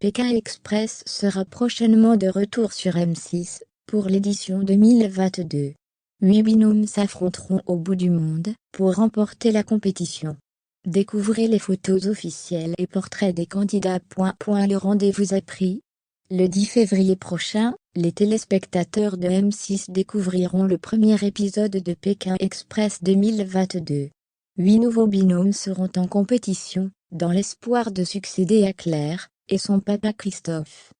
Pékin Express sera prochainement de retour sur M6, pour l'édition 2022. 8 binômes s'affronteront au bout du monde, pour remporter la compétition. Découvrez les photos officielles et portraits des candidats. Le rendez-vous est pris. Le 10 février prochain, les téléspectateurs de M6 découvriront le premier épisode de Pékin Express 2022. 8 nouveaux binômes seront en compétition, dans l'espoir de succéder à Claire et son papa Christophe.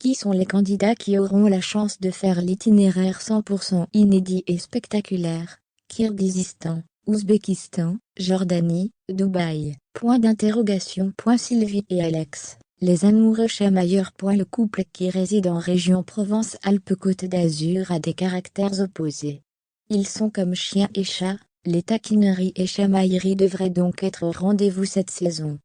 Qui sont les candidats qui auront la chance de faire l'itinéraire 100% inédit et spectaculaire? Kirghizistan, Ouzbékistan, Jordanie, Dubaï. Sylvie et Alex, les amoureux chamailleurs. Le couple qui réside en région Provence-Alpes-Côte d'Azur a des caractères opposés. Ils sont comme chien et chat, les taquineries et chamailleries devraient donc être au rendez-vous cette saison.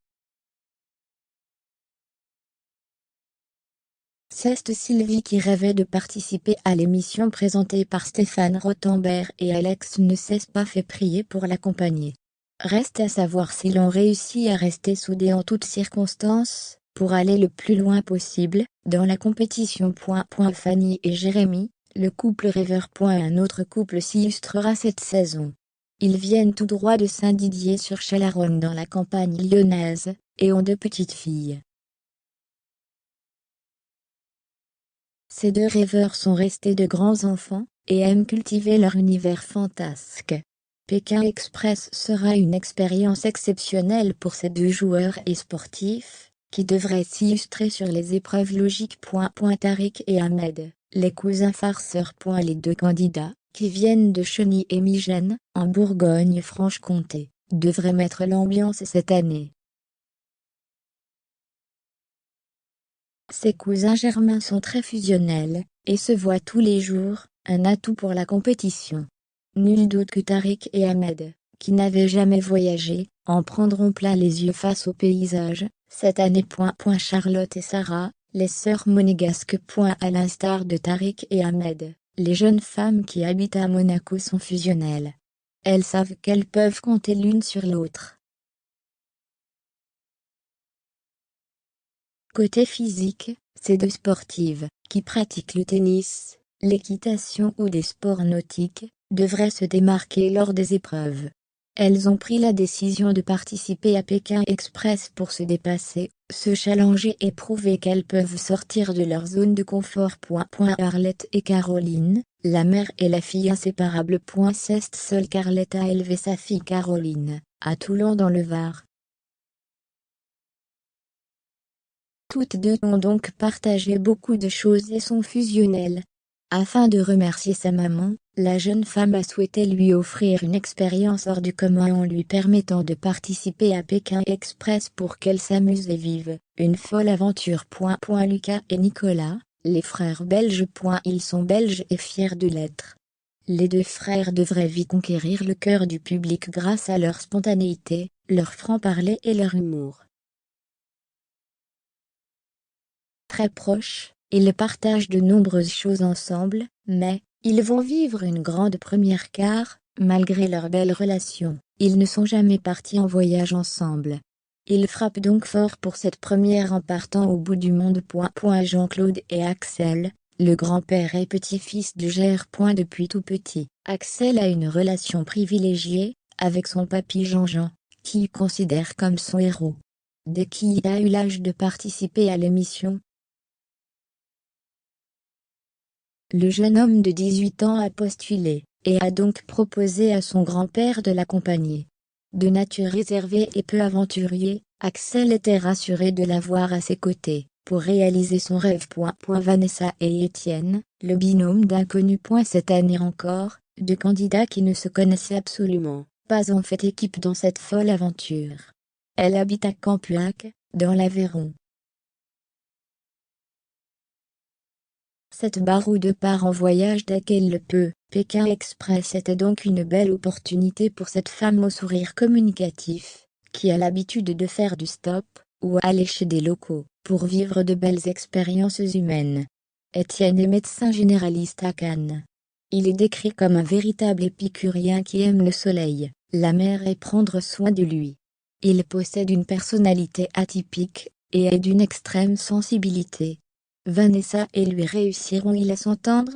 C'est Sylvie qui rêvait de participer à l'émission présentée par Stéphane Rothenberg et Alex ne s'est pas fait prier pour l'accompagner. Reste à savoir si l'on réussit à rester soudés en toutes circonstances, pour aller le plus loin possible, dans la compétition. Fanny et Jérémy, le couple rêveur. Un autre couple s'illustrera cette saison. Ils viennent tout droit de Saint-Didier-sur-Chalaronne dans la campagne lyonnaise, et ont 2 petites filles. Ces 2 rêveurs sont restés de grands enfants, et aiment cultiver leur univers fantasque. Pékin Express sera une expérience exceptionnelle pour ces 2 joueurs et sportifs, qui devraient s'illustrer sur les épreuves logiques. Tariq et Ahmed, les cousins farceurs. Les 2 candidats, qui viennent de Cheny et Migène, en Bourgogne-Franche-Comté, devraient mettre l'ambiance cette année. Ses cousins germains sont très fusionnels, et se voient tous les jours, un atout pour la compétition. Nul doute que Tariq et Ahmed, qui n'avaient jamais voyagé, en prendront plein les yeux face au paysage, cette année. Charlotte et Sarah, les sœurs monégasques. À l'instar de Tariq et Ahmed, les jeunes femmes qui habitent à Monaco sont fusionnelles. Elles savent qu'elles peuvent compter l'une sur l'autre. Côté physique, ces 2 sportives, qui pratiquent le tennis, l'équitation ou des sports nautiques, devraient se démarquer lors des épreuves. Elles ont pris la décision de participer à Pékin Express pour se dépasser, se challenger et prouver qu'elles peuvent sortir de leur zone de confort. Arlette et Caroline, la mère et la fille inséparables. Seule Carlette a élevé sa fille Caroline, à Toulon dans le Var. Toutes 2 ont donc partagé beaucoup de choses et sont fusionnelles. Afin de remercier sa maman, la jeune femme a souhaité lui offrir une expérience hors du commun en lui permettant de participer à Pékin Express pour qu'elle s'amuse et vive une folle aventure. Lucas et Nicolas, les frères belges. Ils sont belges et fiers de l'être. Les 2 frères devraient vite conquérir le cœur du public grâce à leur spontanéité, leur franc-parler et leur humour. Très proches, ils partagent de nombreuses choses ensemble, mais, ils vont vivre une grande première car, malgré leur belle relation, ils ne sont jamais partis en voyage ensemble. Ils frappent donc fort pour cette première en partant au bout du monde. Jean-Claude et Axel, le grand-père et petit-fils de Gère. Depuis tout petit, Axel a une relation privilégiée, avec son papy Jean-Jean, qui considère comme son héros. Dès qu'il a eu l'âge de participer à l'émission, le jeune homme de 18 ans a postulé, et a donc proposé à son grand-père de l'accompagner. De nature réservée et peu aventurier, Axel était rassuré de l'avoir à ses côtés, pour réaliser son rêve. Vanessa et Étienne, le binôme d'inconnus. Cette année encore, 2 candidats qui ne se connaissaient absolument pas ont fait équipe dans cette folle aventure. Elle habite à Campuac, dans l'Aveyron. Cette baroude part en voyage dès qu'elle le peut. Pékin Express était donc une belle opportunité pour cette femme au sourire communicatif, qui a l'habitude de faire du stop, ou aller chez des locaux, pour vivre de belles expériences humaines. Étienne est médecin généraliste à Cannes. Il est décrit comme un véritable épicurien qui aime le soleil, la mer et prendre soin de lui. Il possède une personnalité atypique et est d'une extrême sensibilité. Vanessa et lui réussiront-ils à s'entendre?